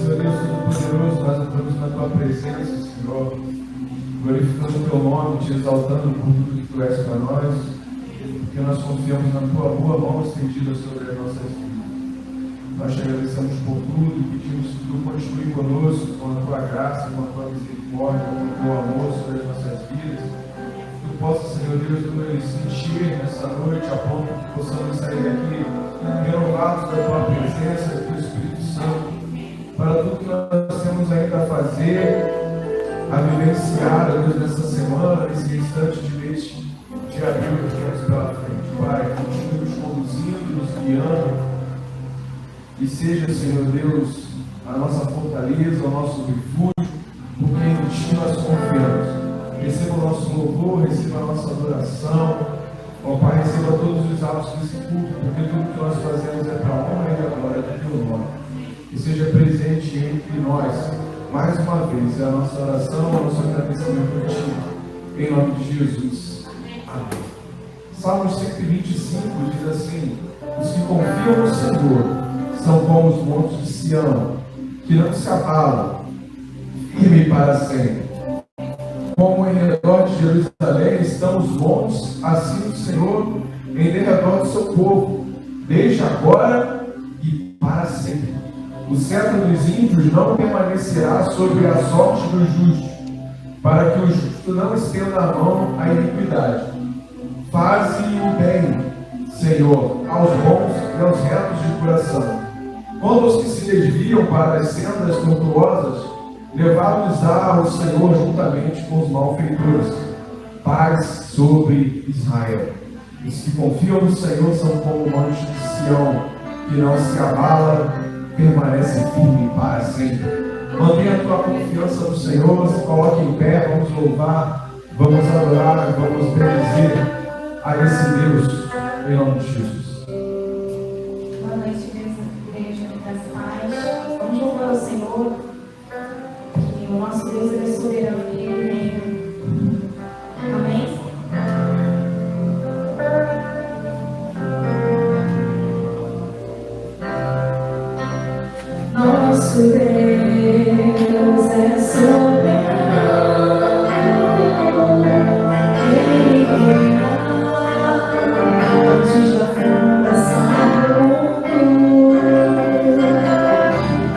Senhor Deus Todo-Poderoso, nós entramos na Tua presença, Senhor, glorificando o Teu nome, te exaltando por tudo que Tu és para nós, porque nós confiamos na Tua boa mão estendida sobre as nossas vidas. Nós te agradecemos por tudo e pedimos que Tu continue conosco com a Tua graça, com a Tua misericórdia, com o Teu amor sobre as nossas vidas. Que Tu possa, Senhor Deus, nos encher nessa noite a ponto que possamos sair daqui renovados da Tua presença, do Teu Espírito Santo, para tudo que nós temos ainda a fazer, a vivenciar, Deus, nessa semana, nesse instante de mês de abril que temos pela frente. Pai, continue nos conduzindo, nos guiando, e seja, Senhor Deus, a nossa fortaleza, o nosso refúgio, porque em Ti nós confiamos. Receba o nosso louvor, receba a nossa adoração. Ó Pai, receba todos os atos desse culto, porque tudo que nós fazemos é para a honra e a glória do Teu nome. Que seja presente entre nós, mais uma vez, é a nossa oração, o nosso agradecimento a Ti, em nome de Jesus. Amém. Salmos 125 diz assim: os que confiam no Senhor são como os montes de Sião, que não se abalam, firme para sempre. Como em redor de Jerusalém estão os montes, assim o Senhor em derredor do seu povo, desde agora e para sempre. O cetro dos ímpios não permanecerá sobre a sorte dos justos, para que o justo não estenda a mão à iniquidade. Faze o bem, Senhor, aos bons e aos retos de coração. Quando os que se desviam para as sendas tortuosas, levá-los-á o Senhor juntamente com os malfeitores. Paz sobre Israel. Os que confiam no Senhor são como o monte de Sião, que não se abala, permanece firme para sempre. Mantenha a tua confiança no Senhor, se coloque em pé, vamos louvar, vamos adorar, vamos bendizer a esse Deus, em nome de Jesus. Boa noite, igreja das paz. Vamos louvar o Senhor, que o nosso Deus é soberano e Ele reina. Amém? Nosso Deus é soberano, Ele reina antes da fundação do mundo.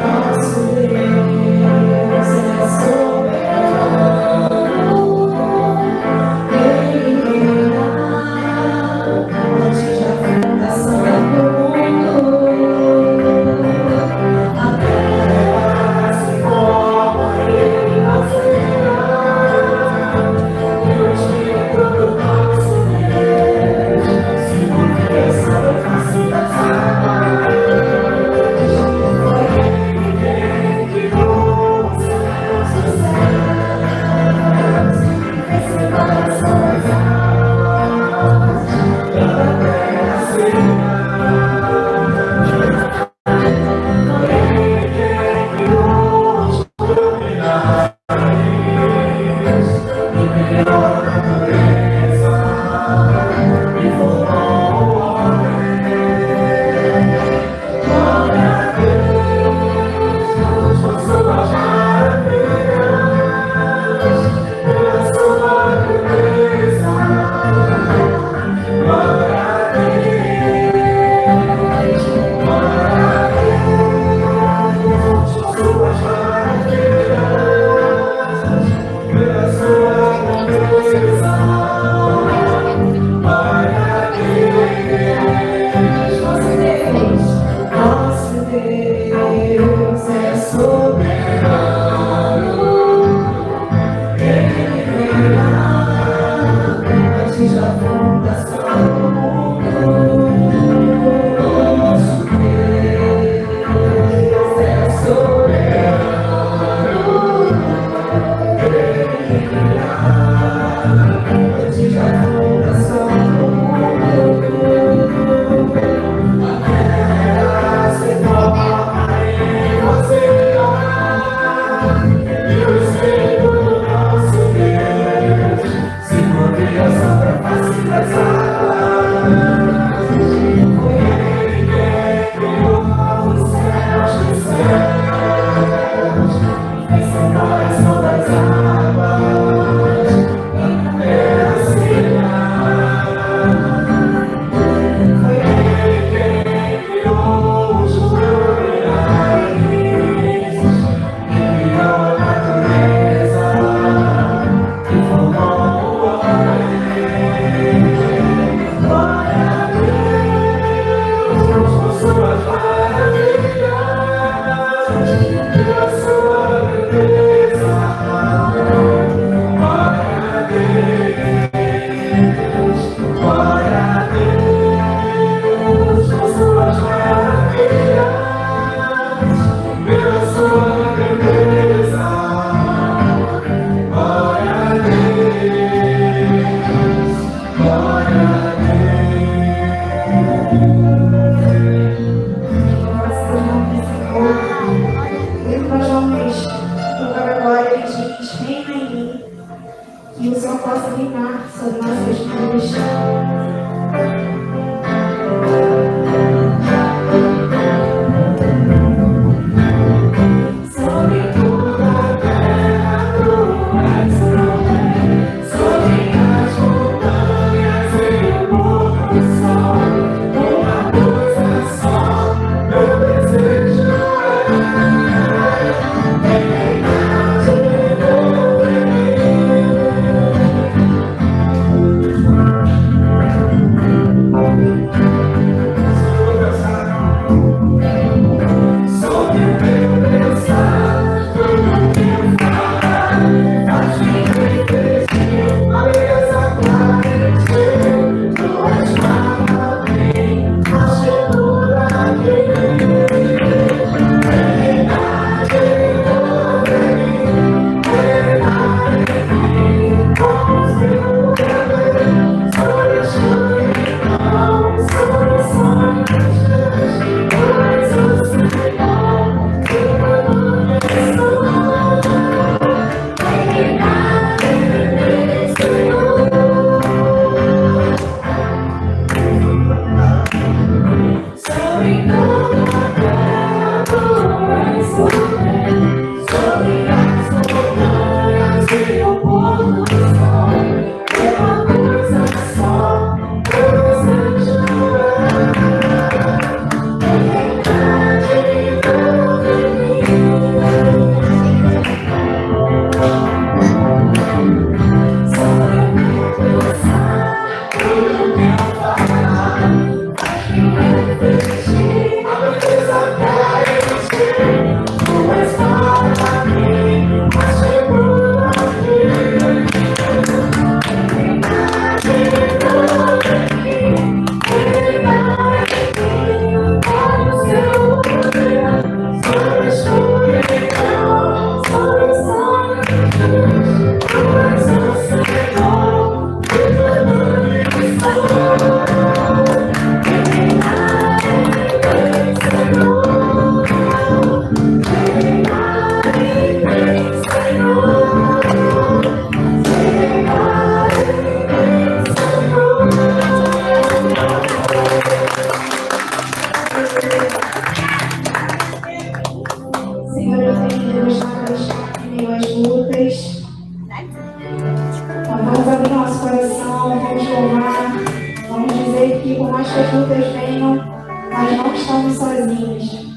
Nosso Deus é soberano, Ele reina antes da fundação do mundo. A terra que as lutas venham, nós não estamos sozinhos.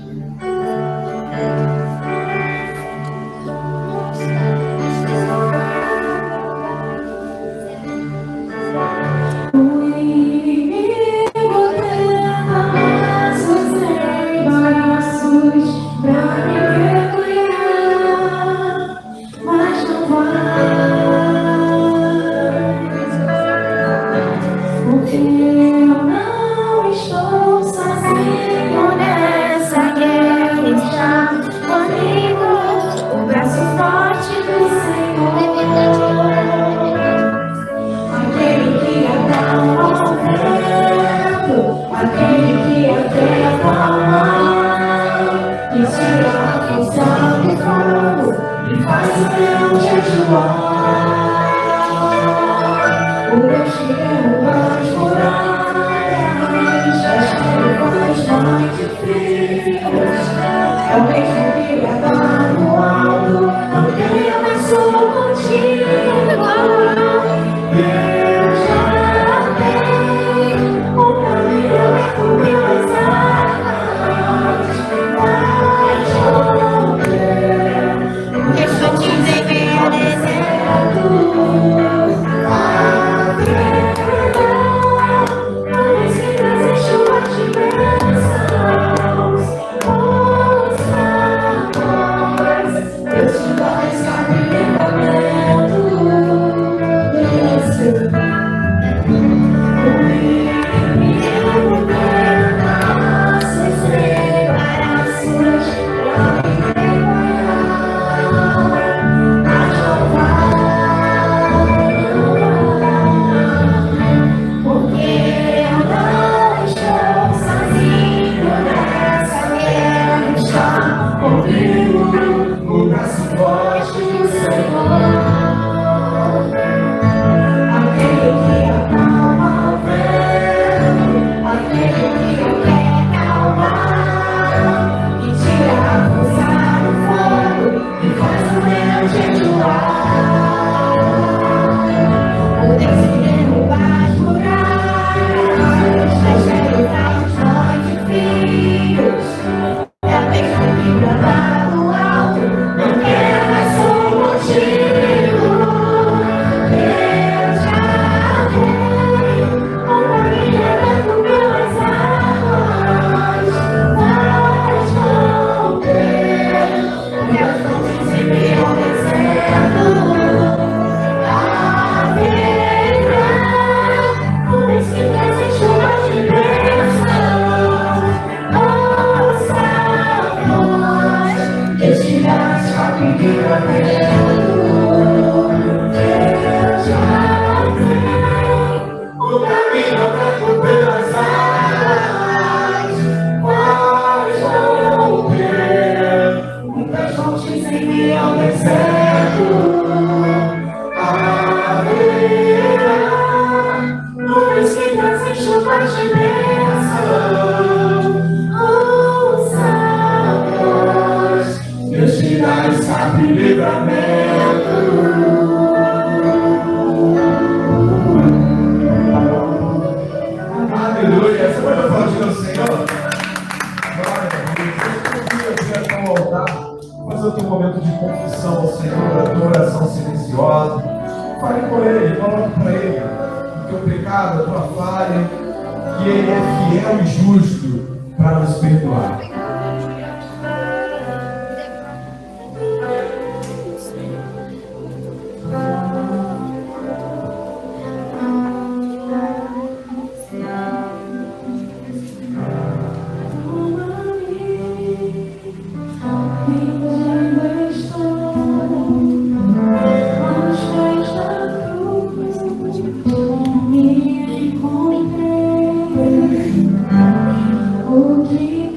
O que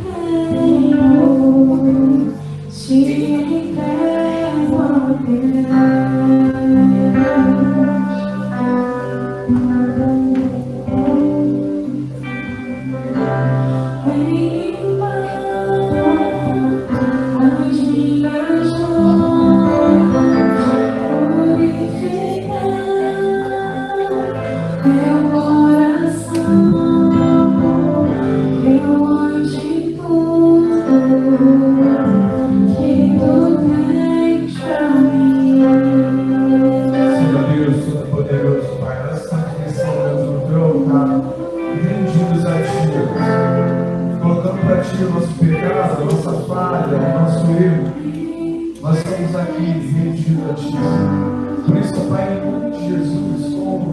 aqui rendido a Ti, Senhor. Por isso, Pai, em nome de Jesus, como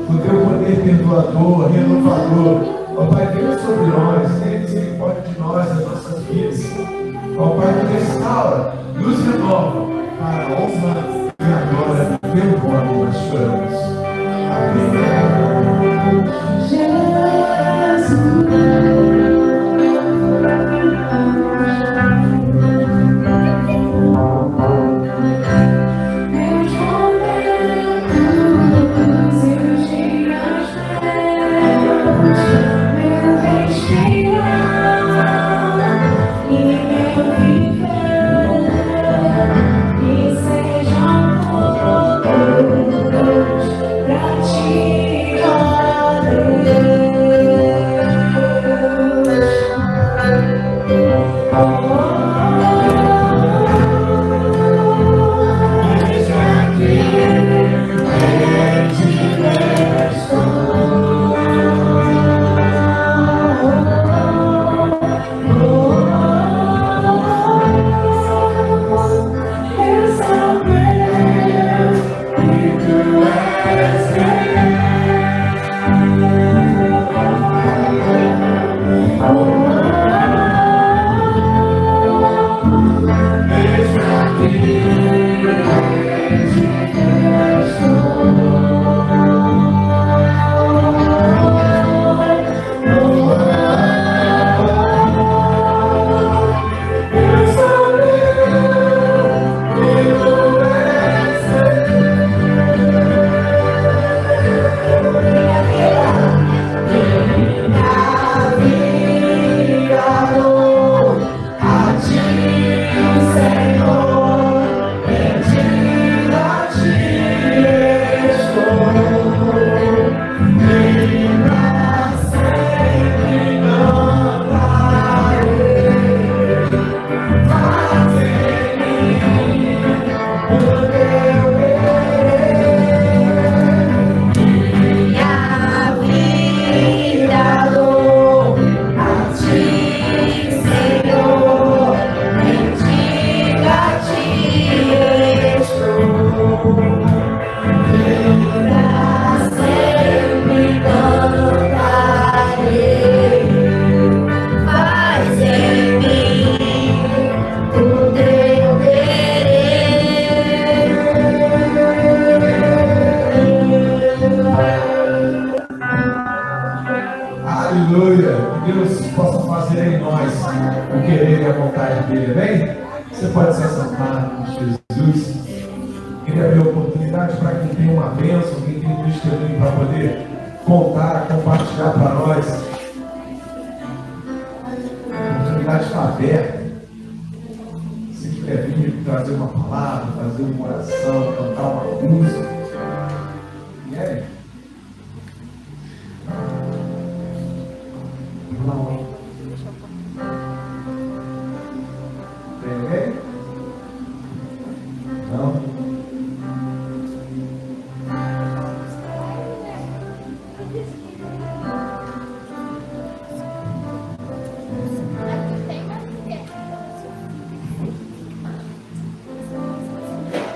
o Teu poder perdoador, renovador, ó Pai, venha sobre nós, tenha misericórdia de nós, das nossas vidas. Ó Pai, nos restaura, nos renova, para a honra e a glória do Teu nome, nós choramos. Amém.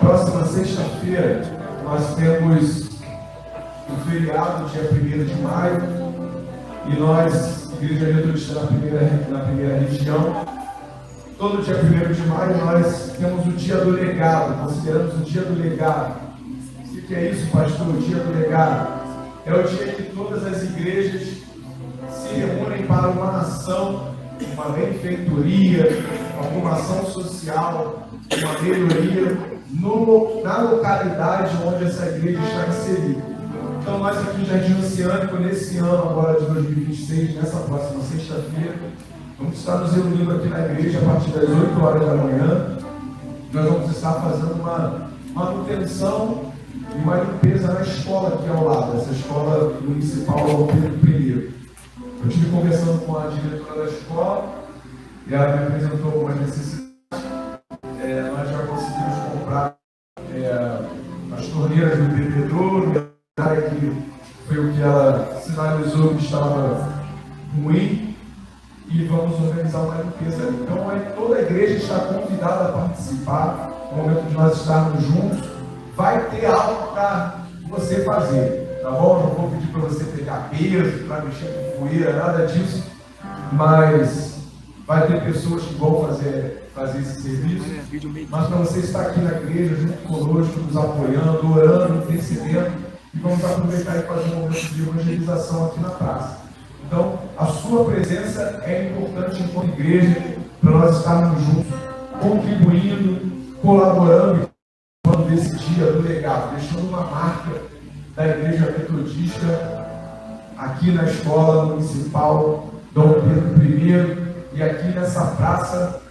Próxima sexta-feira nós temos o feriado, dia 1º de maio, e nós, Igreja Metodista na primeira região, todo dia 1º de maio nós temos o dia do legado, consideramos o dia do legado. O que é isso, pastor? O dia do legado é o dia que todas as igrejas se reúnem para uma ação, uma benfeitoria, alguma ação social, uma melhoria na localidade onde essa igreja está inserida. Então nós aqui em Jardim Oceânico, nesse ano agora de 2026, nessa próxima sexta-feira, vamos estar nos reunindo aqui na igreja a partir das 8 horas da manhã. Nós vamos estar fazendo uma manutenção e uma limpeza na escola aqui ao lado, essa escola municipal Pedro Pereira. Eu estive conversando com a diretora da escola e ela me apresentou algumas necessidades. Nós já conseguimos comprar as torneiras do bebedouro, que foi o que ela sinalizou que estava ruim. e vamos organizar uma limpeza ali. Então, toda a igreja está convidada a participar. No momento de nós estarmos juntos, vai ter algo para você fazer, tá bom? Não vou pedir para você pegar peso, para mexer com poeira, nada disso, mas vai ter pessoas que vão fazer esse serviço. Mas para você estar aqui na igreja, junto conosco, nos apoiando, orando, intercedendo, e vamos aproveitar e fazer um momento de evangelização aqui na praça. Então, a sua presença é importante enquanto igreja, para nós estarmos juntos, contribuindo, colaborando, falando desse dia do legado, deixando uma marca da Igreja Metodista aqui na Escola Municipal Dom Pedro I e aqui nessa praça,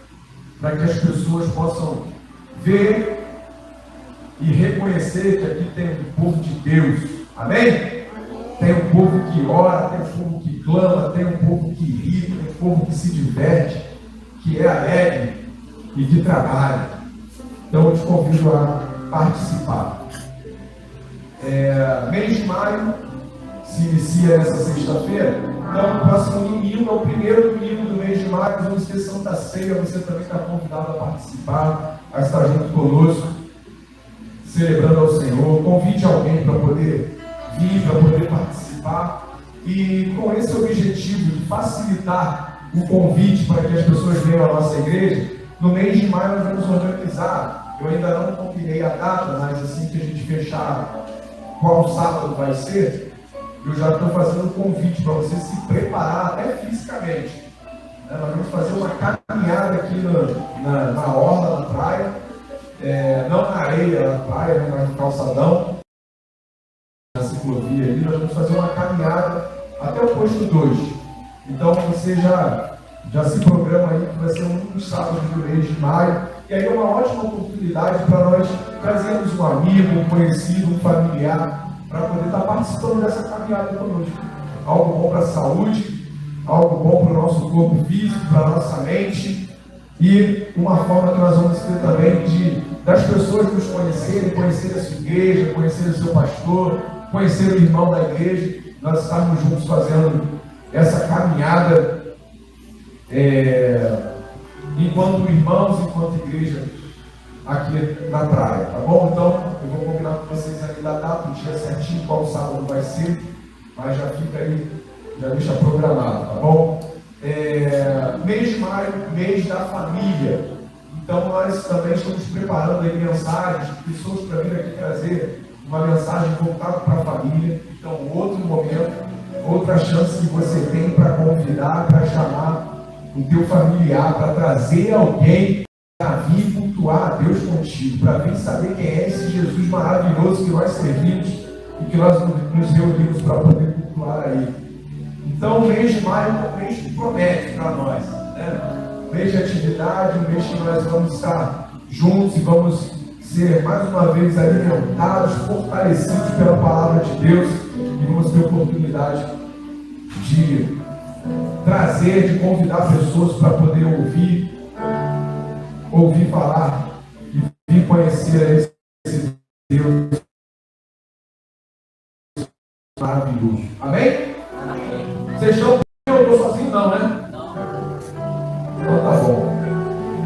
para que as pessoas possam ver e reconhecer que aqui tem um povo de Deus. Amém? Tem um povo que ora, tem um povo que clama, tem um povo que ri, tem um povo que se diverte, que é alegre e que trabalha. Então eu te convido a participar. Mês de maio se inicia essa sexta-feira. Então, no próximo domingo, é o primeiro domingo do mês de maio, vamos ter Santa Ceia. Você também está convidado a participar, a estar junto conosco, celebrando ao Senhor. Convide alguém para poder vir, para poder participar. E com esse objetivo de facilitar o convite para que as pessoas venham à nossa igreja, no mês de maio nós vamos organizar. Eu ainda não combinei a data, mas assim que a gente fechar qual sábado vai ser, eu já estou fazendo um convite para você se preparar até fisicamente. Nós vamos fazer uma caminhada aqui na orla da praia, não na areia da praia, mas no calçadão, na ciclovia ali. Nós vamos fazer uma caminhada até o posto 2. Então você já se programa aí, que vai ser um dos sábados do mês de maio. E aí é uma ótima oportunidade para nós trazermos um amigo, um conhecido, um familiar, para poder estar participando dessa caminhada conosco. Algo bom para a saúde, algo bom para o nosso corpo físico, para a nossa mente, e uma forma que nós vamos ter também das pessoas nos conhecerem, conhecer a sua igreja, conhecer o seu pastor, conhecer o irmão da igreja, nós estarmos juntos fazendo essa caminhada enquanto irmãos, enquanto igreja, aqui na praia, tá bom? Então, eu vou combinar com vocês aqui da data, o dia certinho, qual sábado vai ser, mas já fica aí, já deixa programado, tá bom? Mês de maio, mês da família. Então, nós também estamos preparando aí mensagens, pessoas para vir aqui trazer uma mensagem voltada para a família. Então, outro momento, outra chance que você tem para convidar, para chamar o teu familiar, para trazer alguém para vir cultuar a Deus contigo, para vir saber quem é esse Jesus maravilhoso que nós servimos e que nós nos reunimos para poder cultuar a Ele. Então, o mês de maio é um mês que promete para nós, né? Um mês de atividade, um mês que nós vamos estar juntos e vamos ser mais uma vez alimentados, fortalecidos pela palavra de Deus, e vamos ter a oportunidade de trazer, de convidar pessoas para poder ouvir falar e vir conhecer esse Deus maravilhoso. Amém? Vocês estão comigo? Eu estou sozinho não, né? Então tá bom.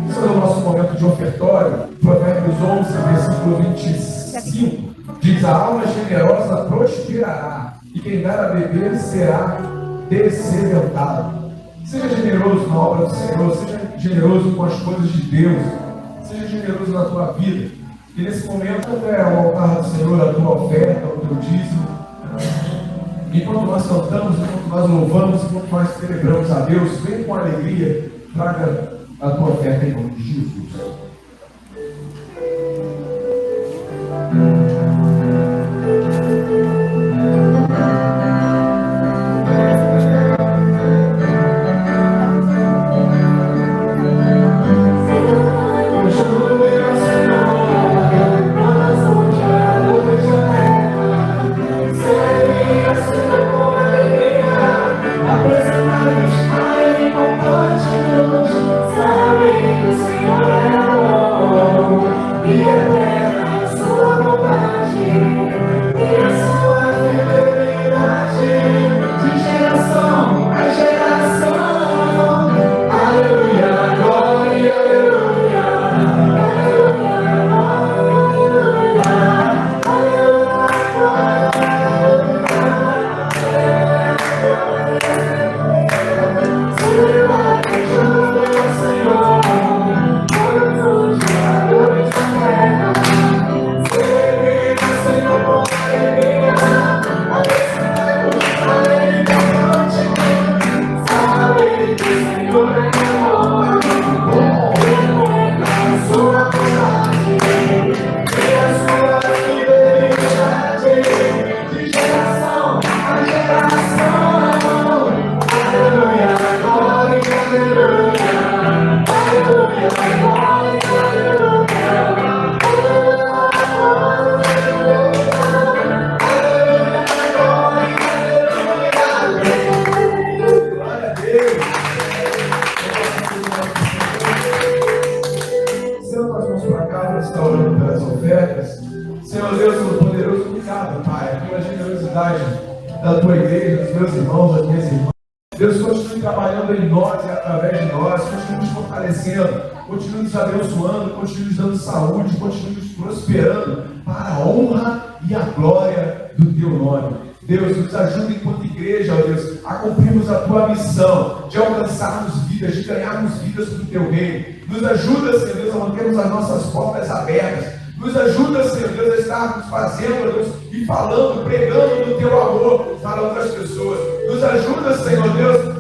Esse é o nosso momento de ofertório. Provérbios 11, versículo 25 diz: a alma generosa prosperará, e quem dar a beber será descedentado. Seja generoso na obra do Senhor, seja generoso com as coisas de Deus, seja generoso na tua vida. E nesse momento é o altar do Senhor, a tua oferta, o teu dízimo. Enquanto nós cantamos, enquanto nós louvamos, enquanto nós celebramos a Deus, vem com alegria, traga a tua oferta em nome de Jesus. Senhor é Senhor Deus, Todo-Poderoso, obrigado, Pai, pela generosidade da tua igreja, dos meus irmãos, das minhas irmãs. Deus, continue trabalhando em nós e através de nós, continue nos fortalecendo, continue nos abençoando, continue nos dando saúde, continue nos prosperando para a honra e a glória do teu nome. Deus, nos ajuda enquanto igreja, ó Deus, a cumprirmos a tua missão de alcançarmos vidas, de ganharmos vidas para o teu reino. Nos ajuda, Senhor Deus, a mantermos as nossas portas abertas. Nos ajuda, Senhor Deus, a estarmos fazendo, Deus, e falando, pregando do teu amor para outras pessoas. Nos ajuda, Senhor Deus,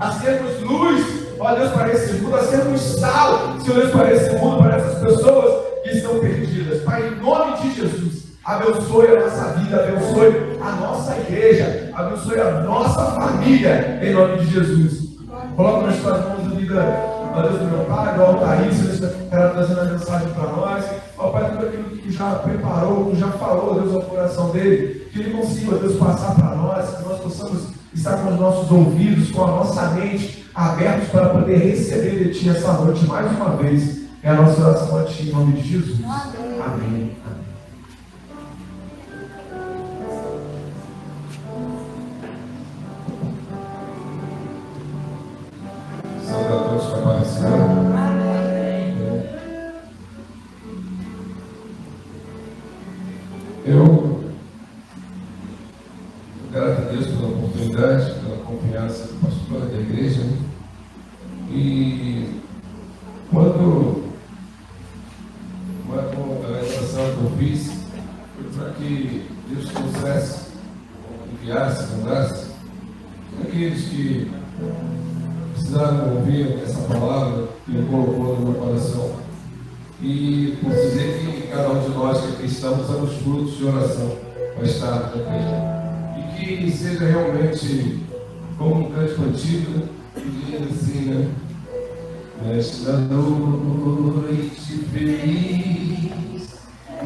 a sermos luz, ó Deus, para esse mundo, a sermos sal, Senhor Deus, para esse mundo, para essas pessoas que estão perdidas. Pai, em nome de Jesus, abençoe a nossa vida, abençoe a nossa igreja, abençoe a nossa família, em nome de Jesus. Coloca nas tuas mãos a vida, ó Deus, do meu Pai, do Altair, Senhor Deus, que está trazendo a mensagem para nós. Ó Pai, tudo aquilo que tu já preparou, tu já falou, Deus, ao coração dele, que ele consiga, Deus, passar para nós, que nós possamos estar com os nossos ouvidos, com a nossa mente abertos para poder receber de ti essa noite mais uma vez. É a nossa oração a ti, em nome de Jesus. Amém. Salve a todos com a paz do Senhor. Eu grato a Deus pela oportunidade, pela confiança do pastor da igreja. E quando a orientação que eu fiz foi para que Deus trouxesse, enviasse, mandasse aqueles que precisaram ouvir essa palavra que Ele colocou no meu coração. E por dizer que cada um de nós que aqui estamos somos frutos de oração para estar aqui. E que seja realmente como um canto antigo, pedindo assim, né? Nesta noite feliz,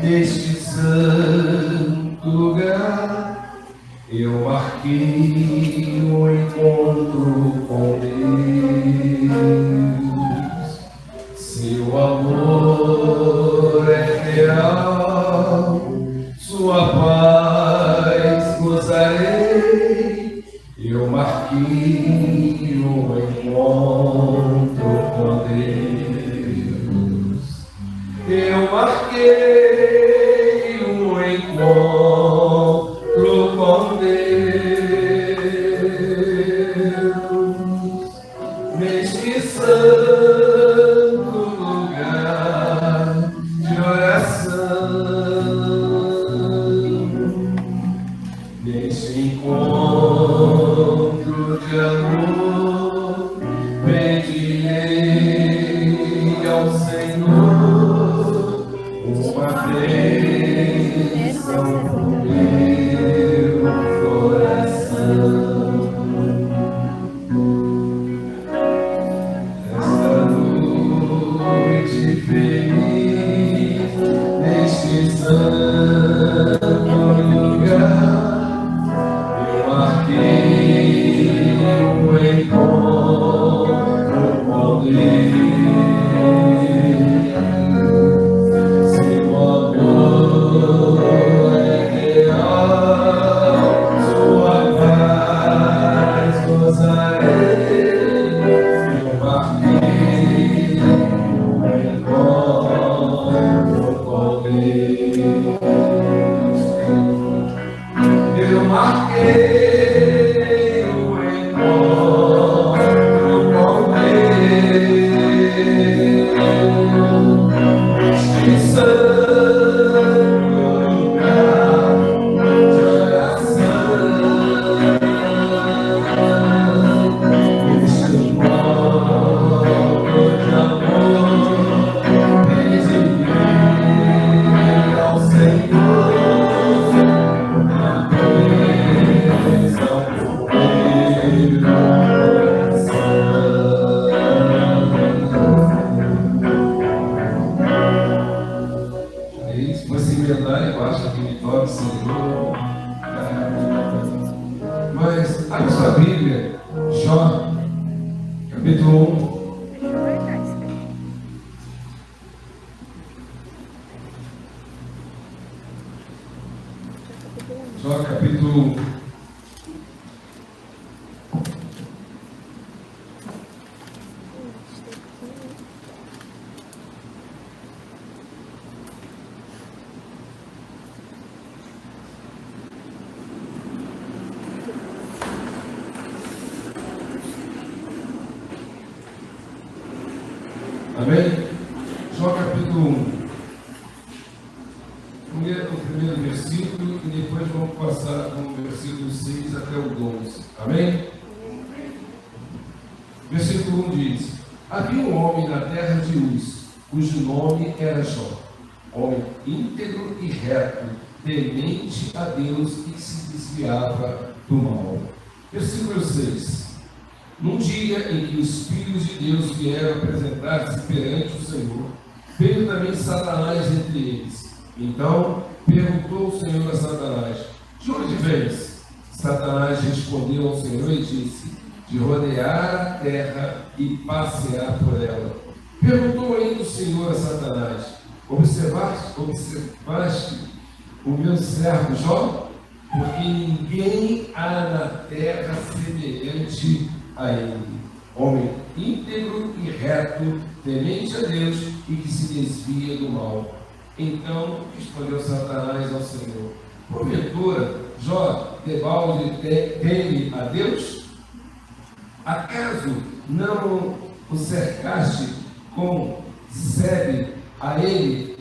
neste santo lugar, eu marquei um encontro com Deus. Seu amor é real, sua paz gozarei. Eu marquei um encontro com Deus. Eu marquei um encontro com Deus. Neste santo lugar de oração, neste encontro de amor, pedirei ao Senhor uma bênção no meu coração. Feliz neste santo lugar, eu marquei um encontro com Deus. Seu amor é real, sua paz gozarei. Eu marquei eu marquei o encontro com Deus. Este santo lugar de oração, capítulo 1. Jó, capítulo 1. Amém? Jó capítulo 1. O primeiro versículo e depois vamos passar do versículo 6 até o 12. Amém? Versículo 1 diz: havia um homem na terra de Uz, cujo nome era Jó, homem íntegro e reto, temente a Deus e que se desviava do mal. Versículo 6. Num dia em que os filhos de Deus vieram apresentar-se perante o Senhor, veio também Satanás entre eles. Então perguntou o Senhor a Satanás: de onde vens? Satanás respondeu ao Senhor e disse: de rodear a terra e passear por ela. Perguntou ainda o Senhor a Satanás: observaste o meu servo Jó? Porque ninguém há na terra semelhante a ele, homem íntegro e reto, temente a Deus e que se desvia do mal. Então respondeu Satanás ao Senhor: porventura Jó debalde teme a Deus? Acaso não o cercaste com sede a ele,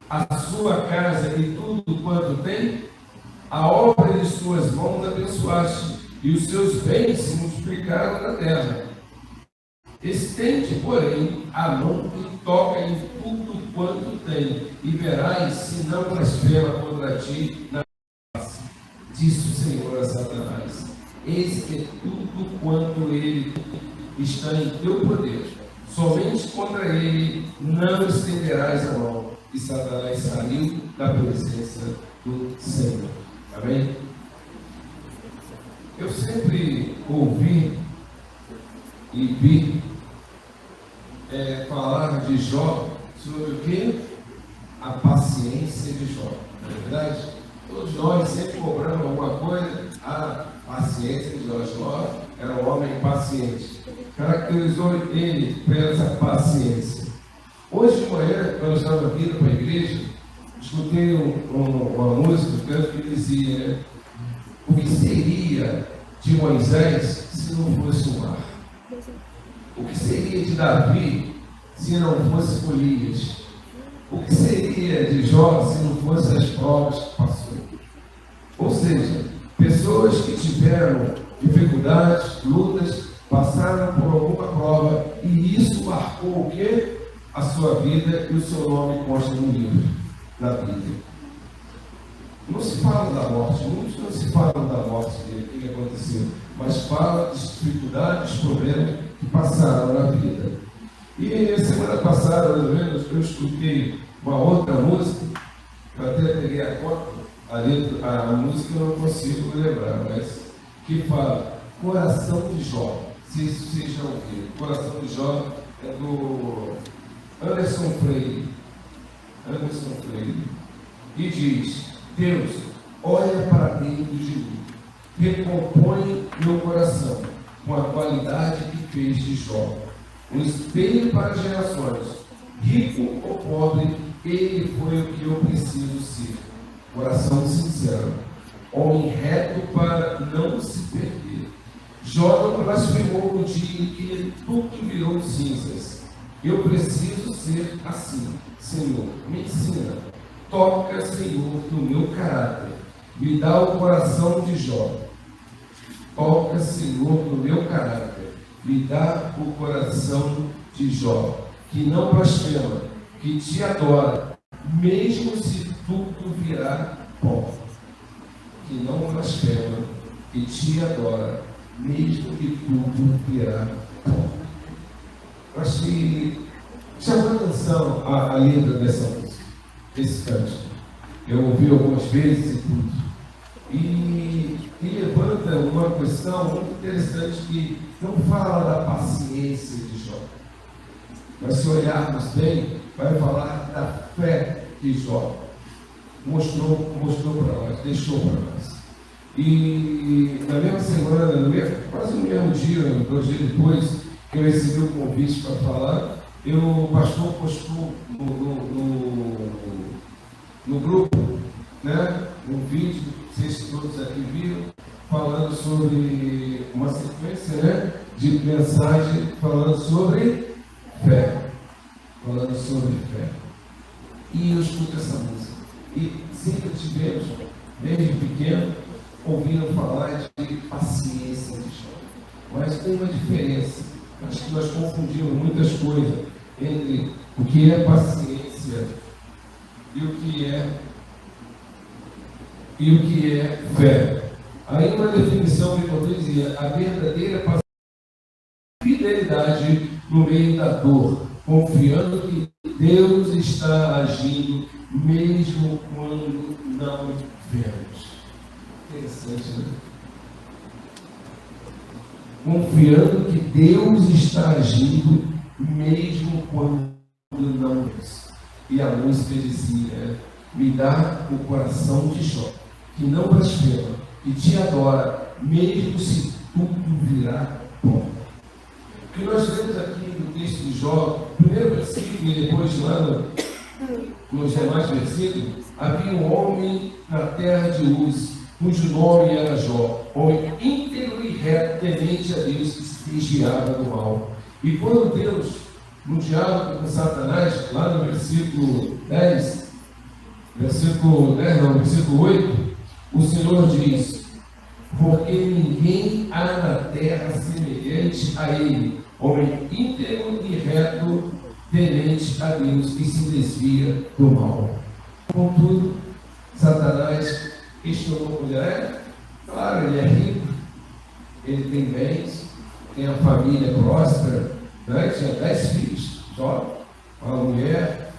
a sua casa e tudo quanto tem? A obra de suas mãos abençoaste, e os seus bens se multiplicaram na terra. Estende, porém, a mão e toca em tudo quanto tem, e verás se não blasfema contra ti na face. Disse o Senhor a Satanás: eis que tudo quanto ele está em teu poder, somente contra ele não estenderás a mão. E Satanás saiu da presença do Senhor. Amém? Eu sempre ouvi e vi falar de Jó sobre o que? A paciência de Jó. Não é verdade? Todos nós sempre cobramos alguma coisa. A paciência de Jó. Jó era um homem paciente. Caracterizou ele por essa paciência. Hoje de manhã, quando eu estava vindo para a igreja, escutei uma música que dizia, né? O que seria de Moisés se não fosse o mar? O que seria de Davi se não fosse Golias? O que seria de Jó se não fosse as provas que passou? Ou seja, pessoas que tiveram dificuldades, lutas, passaram por alguma prova e isso marcou o quê? A sua vida e o seu nome consta no livro da Bíblia. Não se fala da morte, muitos não se falam da morte dele, o que aconteceu, mas fala das dificuldades, problemas que passaram na vida. E semana passada, mais ou menos, eu escutei uma outra música, eu até peguei a conta, a música eu não consigo lembrar, mas que fala Coração de Jó. Se vocês já ouviram, Coração de Jó é do Anderson Freire. E diz: Deus, olha para dentro de mim, recompõe meu coração com a qualidade que fez de Jó, um espelho para gerações, rico ou pobre, ele foi o que eu preciso ser. Coração sincero, homem reto para não se perder. Jó não blasfemou no dia em que tudo virou cinzas. Eu preciso ser assim. Senhor, me ensina. Toca, Senhor, no meu caráter. Me dá o coração de Jó. Toca, Senhor, no meu caráter. Me dá o coração de Jó, que não blasfema, que te adora, mesmo se tudo virar pó. Que não blasfema, que te adora, mesmo que tudo virar pó. Eu acho que chamou a atenção a letra dessa música, desse canto. Eu ouvi algumas vezes e tudo. E e levanta uma questão muito interessante que não fala da paciência de Jó. Mas se olharmos bem, vai falar da fé que Jó mostrou para nós, deixou para nós. E na mesma semana, quase no mesmo dia, 2 dias depois, que eu recebi o convite para falar, o pastor postou no grupo, né, um vídeo, vocês todos aqui viram, falando sobre uma sequência, né, de mensagem falando sobre fé. Falando sobre fé. E eu escuto essa música. E sempre tivemos, desde pequeno, ouvindo falar de paciência de Jó. Mas tem uma diferença. Acho que nós confundimos muitas coisas entre o que é paciência e o que é fé. Aí uma definição que eu dizia, a verdadeira paciência é fidelidade no meio da dor, confiando que Deus está agindo mesmo quando não vemos. Interessante, né? Confiando que Deus está agindo mesmo quando não vemos. E a música dizia, me dá o coração de Jó, que não blasfema, que te adora, mesmo se tudo virá bom. O que nós vemos aqui no texto de Jó, primeiro versículo e depois lá nos demais versículos, havia um homem na terra de Uz, cujo nome era Jó, homem íntegro e reto, temente a Deus, que se desviava do mal. E quando Deus, no diálogo com Satanás, lá no versículo 8, o Senhor diz, porque ninguém há na terra semelhante a ele, homem íntegro e reto, temente a Deus, que se desvia do mal. Contudo, Satanás questionou a mulher. Claro, ele é rico, ele tem bens, tem a família próspera, né? Tinha 10 filhos, só uma mulher,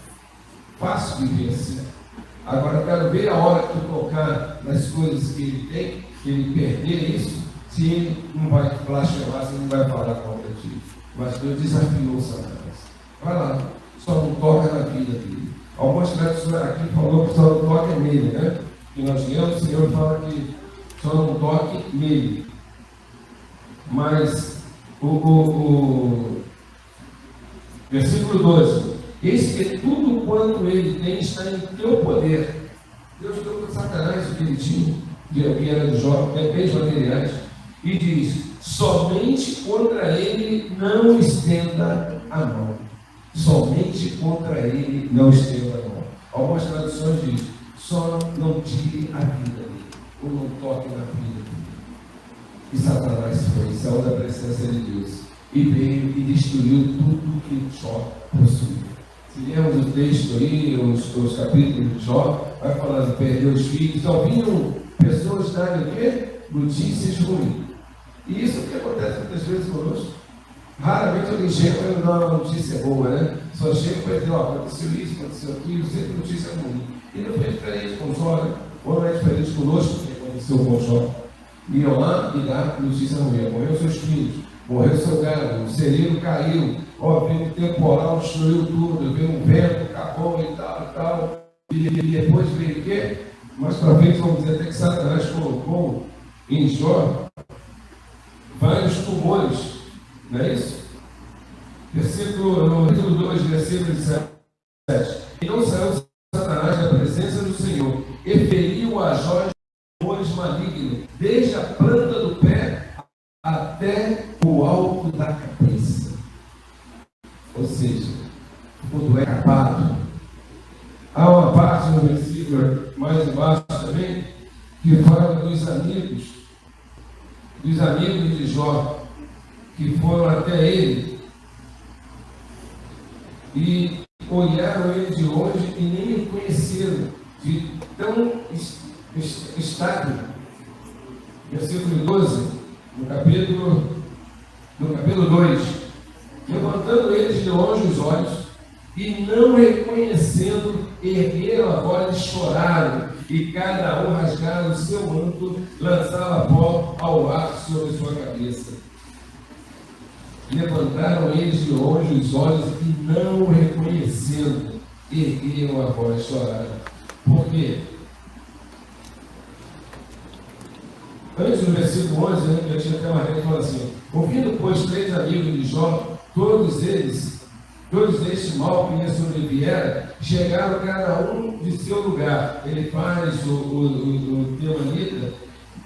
fácil de vencer. Agora eu quero ver a hora que tocar nas coisas que ele tem, que ele perder isso, se ele não vai blasfemar, se ele não vai falar contra ti. Mas Deus desafiou Satanás. Vai lá, só não toca na vida dele. Algumas vezes aqui falou que só não toca nele, né? E nós viemos, o Senhor fala que só não toque nele. Mas o versículo 12, eis que tudo quanto ele tem está em teu poder. Deus deu para Satanás o que ele tinha, que era do Jó, bens materiais, e diz, somente contra ele não estenda a mão. Somente contra ele não estenda a mão. Algumas traduções dizem, só não tire a vida dele, ou não toque na vida dele. E Satanás foi, saiu da presença de Deus, e veio e destruiu tudo que Jó possuía. Se lermos o texto aí, os capítulos de Jó, vai falando, perdeu os filhos, só vinham pessoas darem o quê? Notícias ruins. E isso é o que acontece muitas vezes conosco. Raramente alguém chega para dar uma notícia boa, né? Só chega para dizer, aconteceu isso, aconteceu aquilo, sempre notícia ruim. E não foi diferente com Jó, ou não é diferente conosco, que aconteceu com Jó. Iam lá e dar notícia ruim. Morreu seus filhos, morreu seu gado, o celeiro caiu, veio um temporal, destruiu tudo, veio um vento, acabou e tal. E depois veio o quê? Mais para frente, vamos dizer até que Satanás colocou em Jó vários tumores, não é isso? No capítulo 2, versículo 17. E não saiu Satanás da presença do Senhor, e feriu a Jó tumores malignos, desde a planta do pé até o alto da cabeça. Ou seja, quando é acabado. Há uma parte no versículo mais embaixo também, que fala dos amigos de Jó, que foram até ele e olharam ele de longe e nem o conheceram, de tão estado. Versículo 12, no capítulo 2, levantando eles de longe os olhos, e não reconhecendo, ergueram a voz e choraram, e cada um rasgaram o seu manto, lançava pó ao ar sobre sua cabeça. Levantaram eles de longe os olhos e não o reconhecendo, ergueram a voz e choraram. Por quê? Antes do versículo 11, eu tinha até uma regra que fala assim: ouvindo, pois, 3 amigos de Jó, todos deste mal que lhe sobreviera, chegaram cada um de seu lugar. Ele faz o temanita,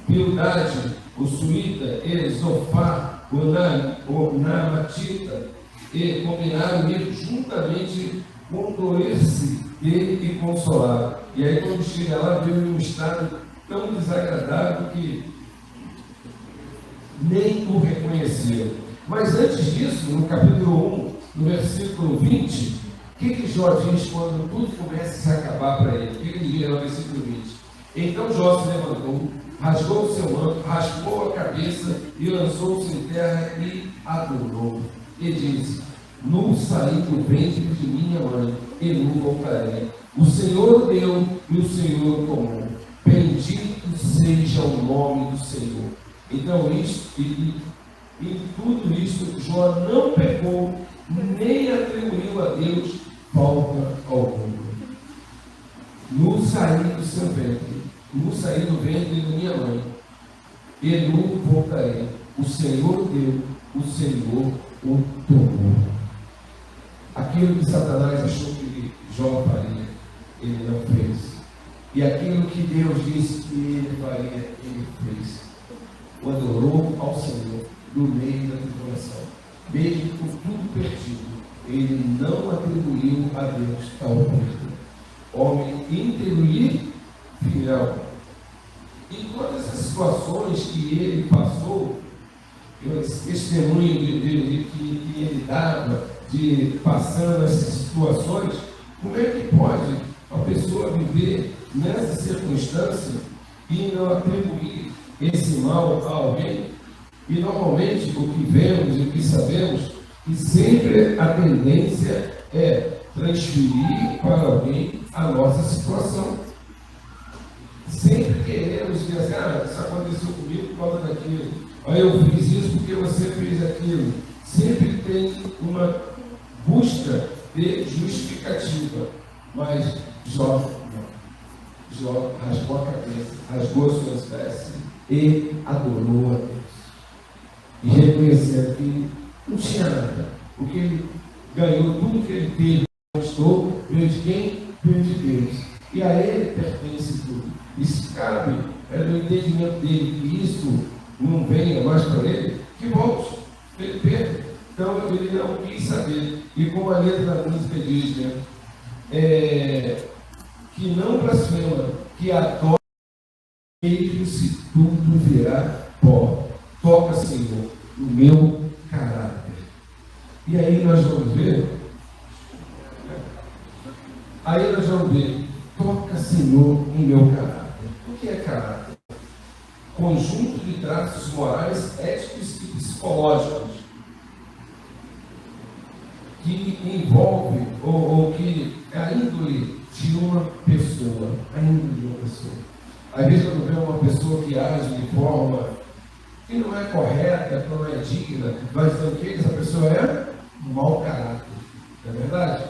Bildade, o suíta, Zofar, o namatita, e combinaram ir juntamente condoer-se dele e consolar. E aí, quando chega lá, viu um estado tão desagradável que nem o reconheceram. Mas antes disso, no capítulo 1, no versículo 20, o que Jó diz quando tudo começa a se acabar para ele? O que ele diz no versículo 20? Então Jó se levantou, rasgou o seu manto, raspou a cabeça e lançou-se em terra e adorou. E disse: nu saí do ventre de minha mãe e nu voltarei. O Senhor deu e o Senhor tomou. Bendito seja o nome do Senhor. Então, em tudo isto, Jó não pecou, nem atribuiu a Deus falta alguma. No saí do seu ventre, no saí do ventre de minha mãe, e no voltarei. O Senhor deu, o Senhor o tomou. Aquilo que Satanás achou que Jó faria, ele não fez. E aquilo que Deus disse que ele faria, ele fez. O adorou ao Senhor no meio da tribulação. Mesmo com tudo perdido, ele não atribuiu a Deus tal perda. Homem íntegro e fiel. Em todas as situações que ele passou, esse testemunho que ele dava, de passando essas situações, como é que pode a pessoa viver nessa circunstância e não atribuir esse mal a alguém? E normalmente o que vemos e o que sabemos, que sempre a tendência é transferir para alguém a nossa situação. Sempre queremos dizer assim: isso aconteceu comigo por causa daquilo, eu fiz isso porque você fez aquilo. Sempre tem uma busca de justificativa, mas Jó não. Jó rasgou a cabeça, rasgou as suas vestes e adorou a Deus. E reconhecendo que não tinha nada, porque ele ganhou tudo que ele teve, conquistou, veio de quem? Veio de Deus. E a ele pertence tudo. E se cabe no entendimento dele que isso não venha mais para ele, que volte, ele perde. Então ele não quis saber. E como a letra da música diz, né? Que não blasfema, que adora, mesmo se tudo virar pó. Toca, Senhor, no meu caráter. E aí nós vamos ver. Toca, Senhor, em meu caráter. O que é caráter? Conjunto de traços morais, éticos e psicológicos que envolve ou que é a índole de uma pessoa. Às vezes, quando vê uma pessoa que age de forma que não é correta, que não é digna, vai dizer o que? Essa pessoa é um mau caráter. Não é verdade?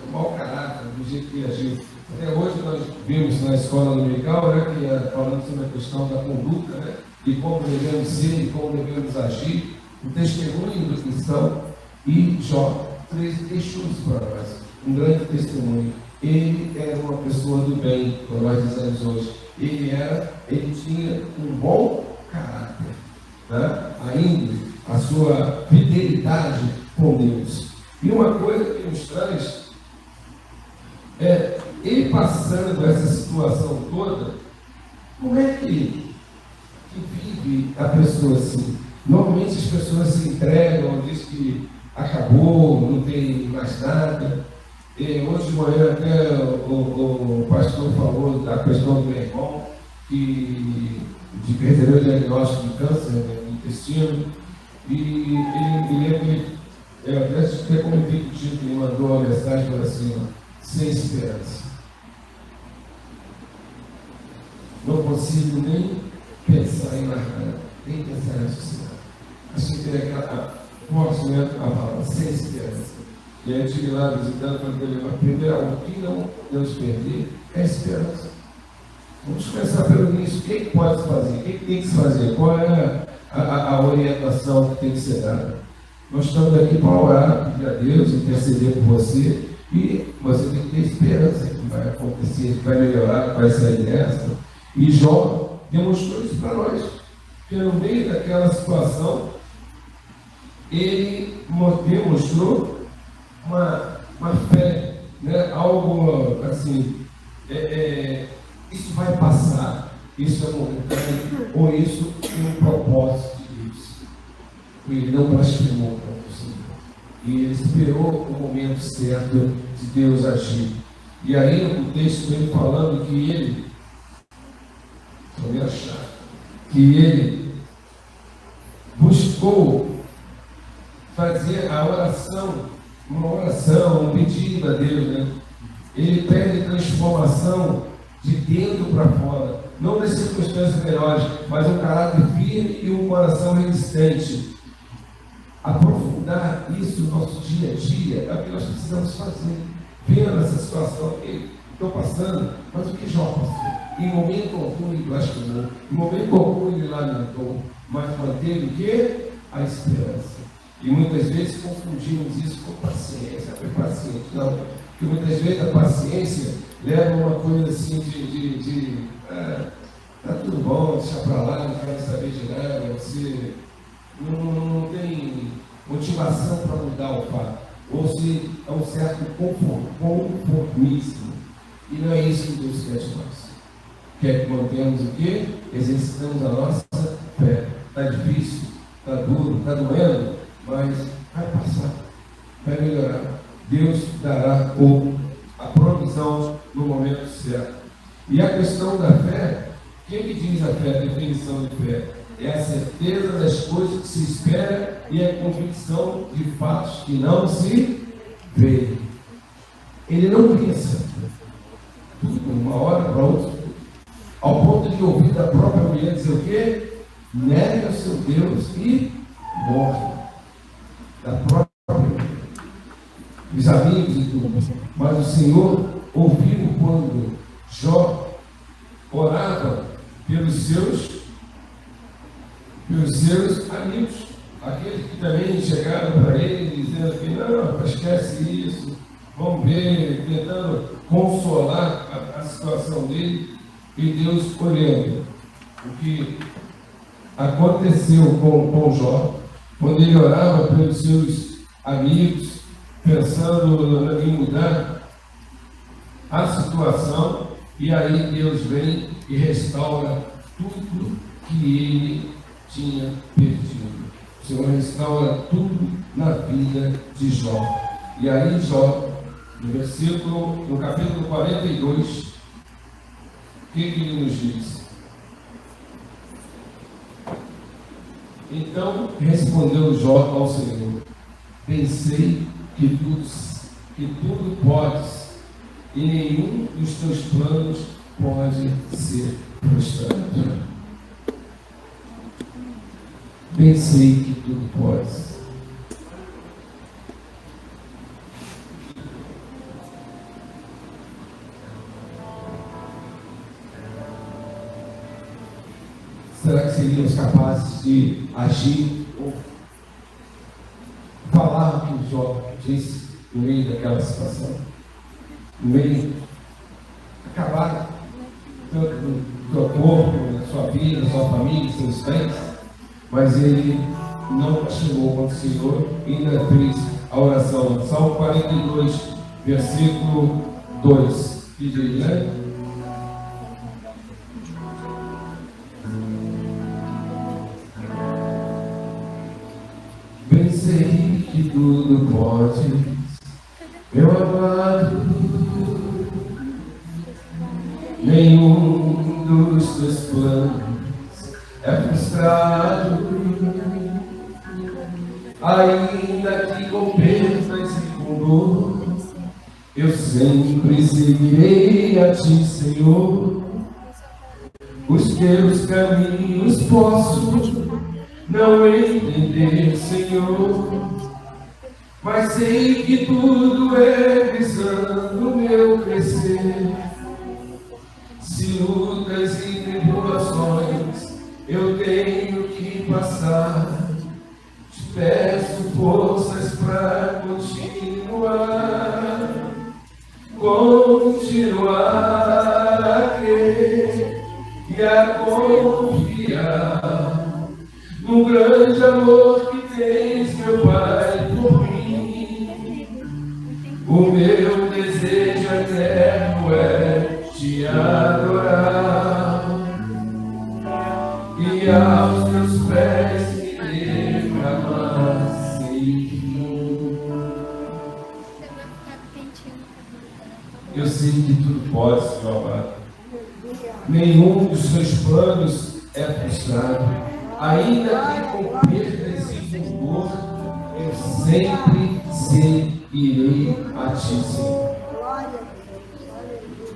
Um mau caráter, do jeito que agiu. Até hoje nós vimos na escola dominical, né, que é falando sobre a questão da conduta, né, de como devemos ser e como devemos agir, o testemunho do cristão. E Jó deixou isso para nós, um grande testemunho. Ele era uma pessoa do bem, como nós dizemos hoje. Ele tinha um bom caráter, né? Ainda a sua fidelidade com Deus. E uma coisa que nos traz ele passando essa situação toda, como é que vive a pessoa assim? Normalmente as pessoas se entregam, dizem que acabou, não tem mais nada. Hoje de manhã até o pastor falou da questão do meu irmão, que recebeu o diagnóstico de câncer no intestino, e ele me lembra que Eu até comentei contigo que ele mandou uma mensagem para assim, ó, sem esperança. Não consigo nem pensar em nada, nem pensar em sociedade. Acho que tem aquela forte, né? A palavra sem esperança. E aí eu estive lá visitando, falei, a primeira, o que não podemos perder é a esperança. Vamos começar pelo início. O que pode fazer? O que tem que se fazer? Qual é a orientação que tem que ser dada? Nós estamos aqui para orar, pedir a Deus, interceder por você, e você tem que ter esperança que vai acontecer, que vai melhorar, que vai sair dessa. E Jó demonstrou isso para nós, porque no meio daquela situação, ele demonstrou uma fé, né? Algo assim, isso vai passar, isso é momentâneo, ou isso tem um propósito de Deus. E ele não blasfemou contra o Senhor. E ele esperou o momento certo de Deus agir. E aí o texto vem falando que ele, deixa eu achar, que ele buscou fazer a oração, um pedido a Deus, né? Ele pede transformação de dentro para fora, não das circunstâncias melhores, mas um caráter firme e um coração resistente. Aprofundar isso no nosso dia a dia é o que nós precisamos fazer, vendo essa situação que estou passando, mas o que Jó passou? Em momento algum ele blasfemou, em momento algum ele lamentou, mas manteve o quê? A esperança. E muitas vezes confundimos isso com paciência. Foi paciente, não. Porque muitas vezes a paciência leva uma coisa assim tá tudo bom, deixa para lá, não quero saber de nada, você não tem motivação para mudar o fato. Ou se é um certo conformismo. E não é isso que Deus quer de nós. Quer que mantemos o quê? Exercitamos a nossa fé. Está difícil, está duro, está doendo, mas vai passar, vai melhorar. Deus dará a provisão no momento certo. E a questão da fé, o que diz a fé, a definição de fé? É a certeza das coisas que se espera e a convicção de fatos que não se vê. Ele não pensa tudo, uma hora para outra, ao ponto de ouvir da própria mulher dizer o quê? Nega o seu Deus e morre. Da própria mulher. Os amigos e tudo. Mas o Senhor ouviu quando Jó orava pelos seus amigos, aqueles que também chegaram para ele dizendo que não, esquece isso, vamos ver, tentando consolar a situação dele, e Deus olhando o que aconteceu com Jó, quando ele orava pelos seus amigos, pensando em mudar a situação, e aí Deus vem e restaura tudo que ele tinha perdido. O Senhor restaura tudo na vida de Jó. E aí Jó, no capítulo 42, o que ele nos diz? Então respondeu Jó ao Senhor: pensei que tudo podes, e nenhum dos teus planos pode ser frustrado. Pensei que tudo podes. Será que seríamos capazes de agir ou falar o que o Jó disse no meio daquela situação? No meio, acabar tanto do teu corpo, da sua vida, da sua família, seus bens, mas ele não chegou contra o Senhor e ainda fez a oração. Salmo 42, versículo 2. Que diz, né? Pensei que tudo pode, meu amado, nenhum dos teus planos é frustrado. ainda que com perdas e com dor, eu sempre seguirei a ti, Senhor. Os teus caminhos posso não entender, Senhor, mas sei que tudo é visando o meu crescer. Se lutas e tribulações eu tenho que passar, te peço forças para continuar a crer e a confiar no grande amor que tens, meu Pai, por mim. O meu desejo eterno é te adorar e aos teus pés me derramar sem fim. Eu sei que tudo pode, Senhor amado. Nenhum dos seus planos é frustrado. Ainda que com perdas e com dor, eu sempre seguirei a ti, Senhor.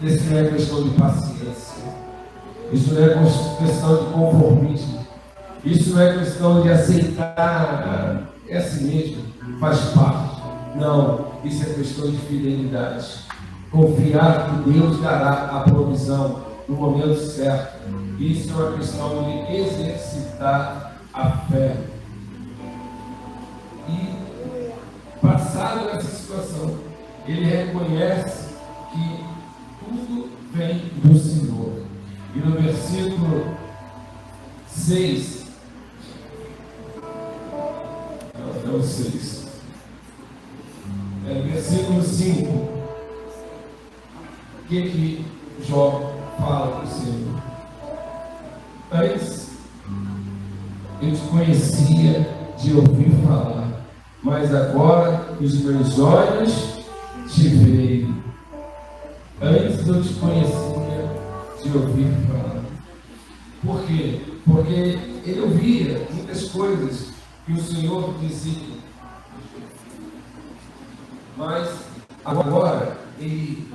Isso não é questão de paciência. Isso não é questão de conformismo. Isso não é questão de aceitar, é assim mesmo, faz parte. Não, isso é questão de fidelidade. Confiar que Deus dará a provisão no momento certo. Isso é uma questão de exercitar a fé. E, passado essa situação, ele reconhece que tudo vem do Senhor. E no versículo 6, não 6, versículo 5, o que Jó fala para o Senhor? Antes eu te conhecia de ouvir falar, mas agora os meus olhos te veem. Antes eu te conhecia de ouvir falar. Por quê? Porque ele ouvia muitas coisas que o Senhor dizia, mas agora ele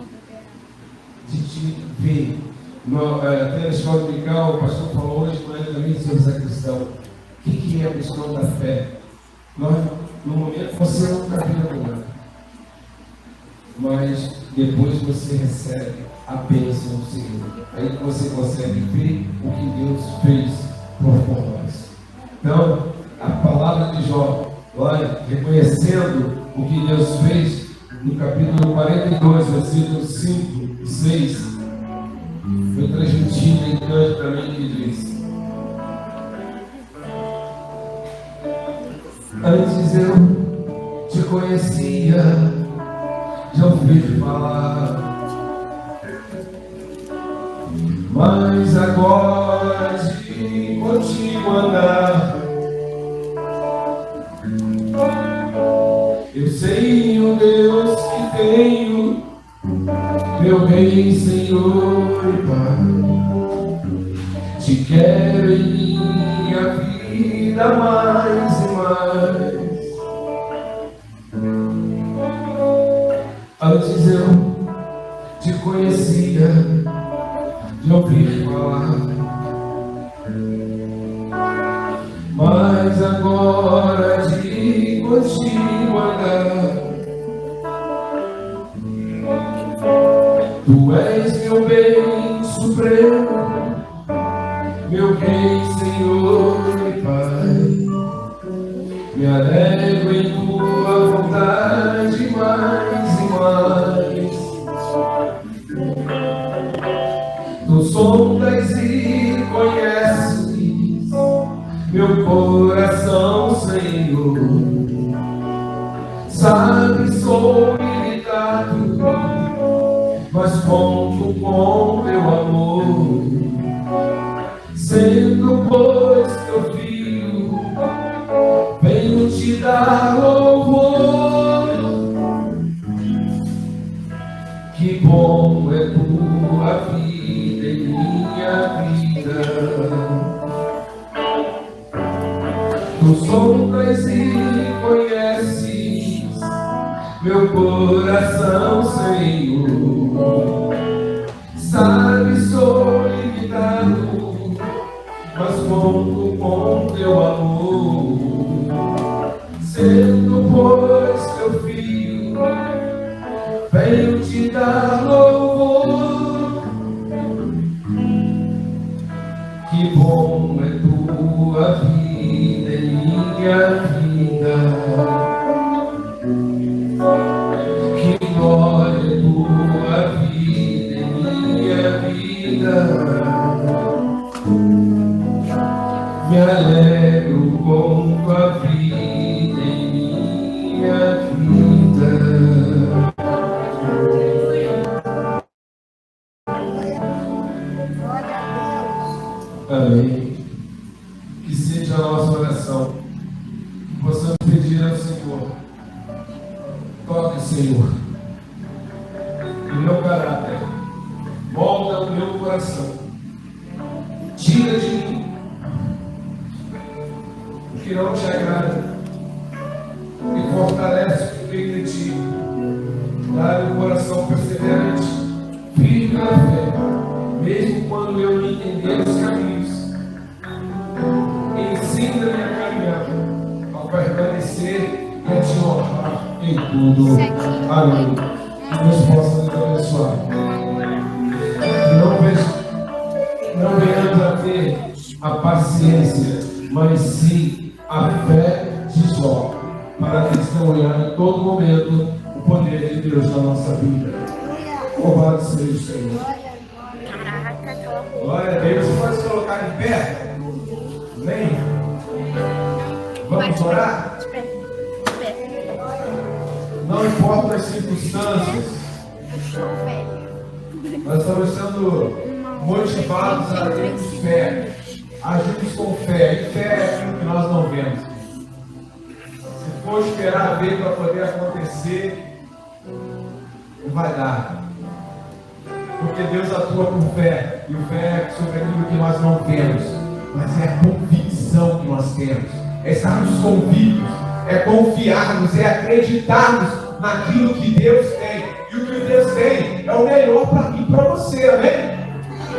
te vê. Até na escola dominical, o pastor falou hoje com ele também sobre essa questão. O que é a questão da fé? No momento você não está vendo nada, mas depois você recebe a bênção do Senhor. Aí você consegue ver o que Deus fez por nós. Então, a palavra de Jó, olha, reconhecendo o que Deus fez, no capítulo 42, versículos 5 e 6, foi transmitido em canto também que diz: antes eu te conhecia de ouvir falar, mas agora de contigo andar, eu sei o Deus que tenho, meu Rei, Senhor e Pai. Te quero em minha vida mais e mais. Antes eu te conhecia de ouvir falar, mas agora de contigo andar. Tu és meu bem supremo, meu Rei, Senhor e Pai. Me alegro em tua vontade mais e mais. Tu sondas e conheces meu coração, Senhor. Sabe, sou limitado, mas conto com teu amor. Sendo, pois, teu filho, venho te dar louvor. Que bom é tua vida em minha vida. Tu sondas e meu coração, Senhor. Sabe, sou limitado, mas conto com teu amor. Sendo, pois, teu filho, venho te dar louvor. Que bom é tua vida em minha vida. Que glória é tua vida em minha vida. Me alegro com tua vida em minha vida. Amém. Que seja a nossa oração. Possamos pedir ao Senhor. Toque, Senhor, no meu caráter. Molda o meu coração. Tira de mim o que não te agrada. E fortalece o que vem de ti. Dá-me um coração perseverante, firme na fé, mesmo quando eu não entender os caminhos. Ensina-me a caminhar, a permanecer e a te honrar em tudo. Amém. Que Deus possa nos abençoar. Que não venhamos a ter a paciência, mas sim a fé de Jó, para testemunhar em todo momento o poder de Deus na nossa vida. Louvado seja o Senhor. Glória a Deus. Você pode se colocar em pé? Amém? Vamos orar? Não importa as circunstâncias, nós estamos sendo motivados a termos fé. Agimos com fé. E fé é aquilo que nós não vemos. Se for esperar ver para poder acontecer, não vai dar. Porque Deus atua por fé. E o fé é sobre aquilo que nós não vemos. Mas é a convicção que nós temos. É estarmos convictos. É confiarmos. É acreditarmos naquilo que Deus tem. E o que Deus tem é o melhor para mim e para você. Amém?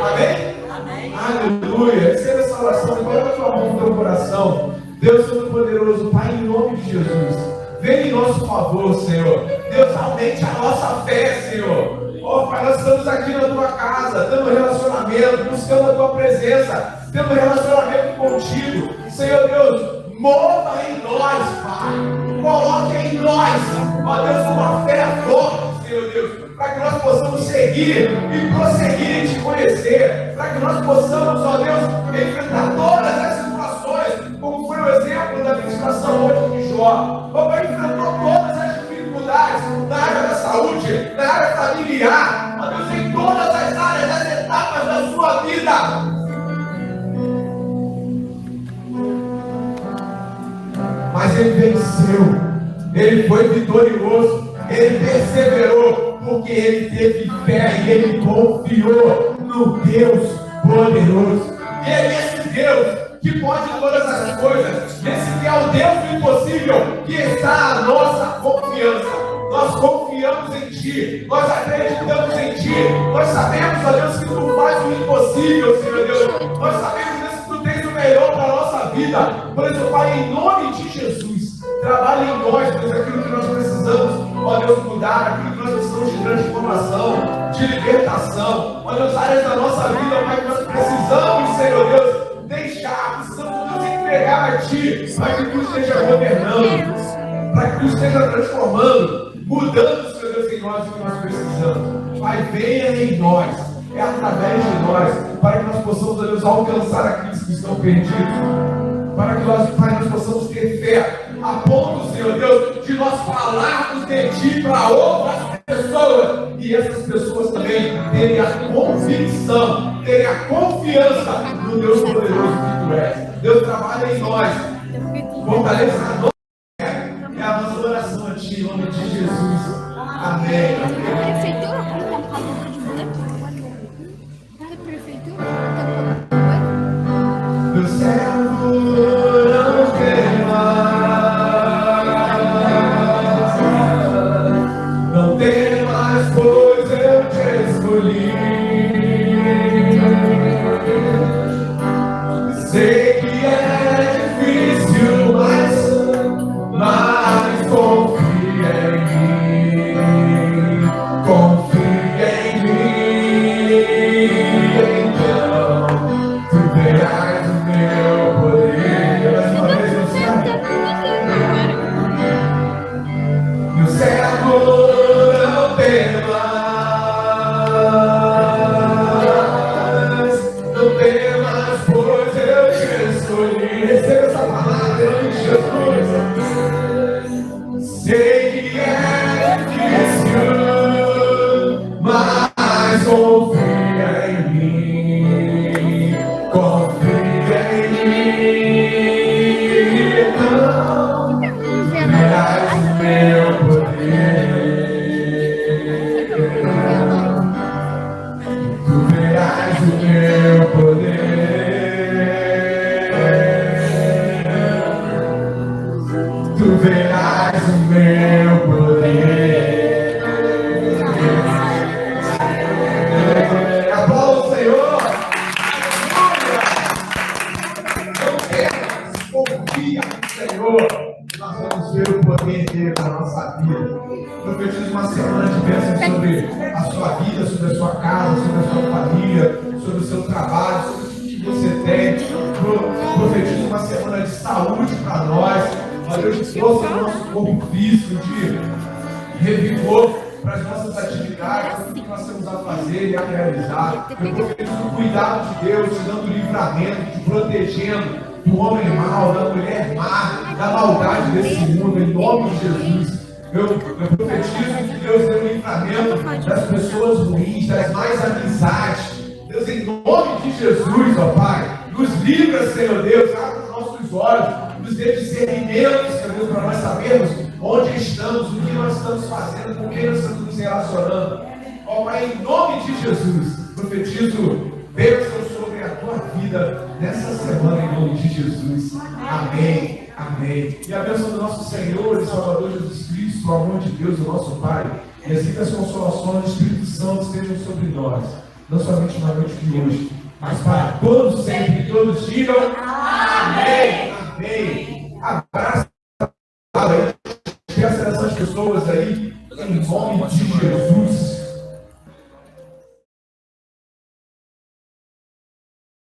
Amém? Amém. Aleluia. Receba essa oração. Coloca a tua mão no teu coração. Deus Todo-Poderoso, Pai, em nome de Jesus, vem em nosso favor, Senhor. Deus, aumente a nossa fé, Senhor. Oh, Pai, nós estamos aqui na tua casa, tendo relacionamento, buscando a tua presença, tendo relacionamento contigo. Senhor Deus, mova em nós, Pai. Coloque em nós, ó Deus, uma fé forte, Senhor Deus, para que nós possamos seguir e prosseguir em te conhecer, para que nós possamos, ó Deus, enfrentar todas as situações, como foi o exemplo da ministração hoje de Jó. Ó Pai, enfrentou todas as dificuldades na área da saúde, na área familiar, ó Deus, em todas as áreas, das etapas da sua vida. Mas ele venceu, ele foi vitorioso, ele perseverou, porque ele teve fé e ele confiou no Deus poderoso. E é esse Deus que pode todas as coisas, esse que é o Deus do impossível, que está a nossa confiança. Nós confiamos em Ti, nós acreditamos em Ti, nós sabemos, ó Deus, que Tu faz o impossível, Senhor Deus, nós sabemos, Deus, que Tu tens o melhor para a nossa vida. Por isso, Pai, em nome de Jesus, trabalhe em nós, Deus, aquilo que nós precisamos, ó Deus, mudar, aquilo que nós precisamos de transformação, de libertação, ó Deus, áreas da nossa vida, Pai, que nós precisamos, Senhor Deus, deixar, precisamos nos entregar a Ti, para que Tu esteja governando, para que Tu esteja transformando, mudando, Senhor Deus, em nós o que nós precisamos. Pai, venha em nós, é através de nós, para que nós possamos, ó Deus, alcançar aqueles que estão perdidos, para que nós, Pai, nós possamos ter fé, a ponto, Senhor Deus, de nós falarmos de Ti para outras pessoas, e essas pessoas também terem a convicção, terem a confiança no Deus poderoso que Tu és. Deus, trabalha em nós, fortaleça a nossa fé, é a nossa oração a Ti, em nome de Jesus. Amém. Do servo não tem mais. meu poder. Aplauda o Senhor. Não temas, confia no Senhor. Nós vamos ver o poder dele na nossa vida. Profetizo uma semana de bênção sobre a sua vida, sobre a sua casa, sobre a sua família, sobre o seu trabalho, sobre tudo que você tem. Profetizo uma semana de saúde para nós, ó Deus, de força no nosso corpo físico, de revigor para as nossas atividades, tudo que nós temos a fazer e a realizar. Eu profetizo o cuidado de Deus, te dando livramento, te protegendo do homem mau, da mulher má, da maldade desse mundo, em nome de Jesus. Eu profetizo que Deus dê o livramento das pessoas ruins, das mais amizades. Deus, em nome de Jesus, ó Pai, nos livra, Senhor Deus, abre os nossos olhos, nos dê discernimento, Senhor Deus, para nós sabermos onde estamos, o que nós estamos fazendo, com quem nós estamos nos relacionando. Ó Pai, em nome de Jesus, profetizo bênção sobre a tua vida nessa semana, em nome de Jesus. Amém, amém. E a bênção do nosso Senhor e Salvador Jesus Cristo, o amor de Deus, o nosso Pai, e assim que as consolações do Espírito Santo estejam sobre nós, não somente na noite de hoje, mas para todos sempre, todos digam amém, amém. Abraço, peça essas pessoas aí, em nome de Jesus.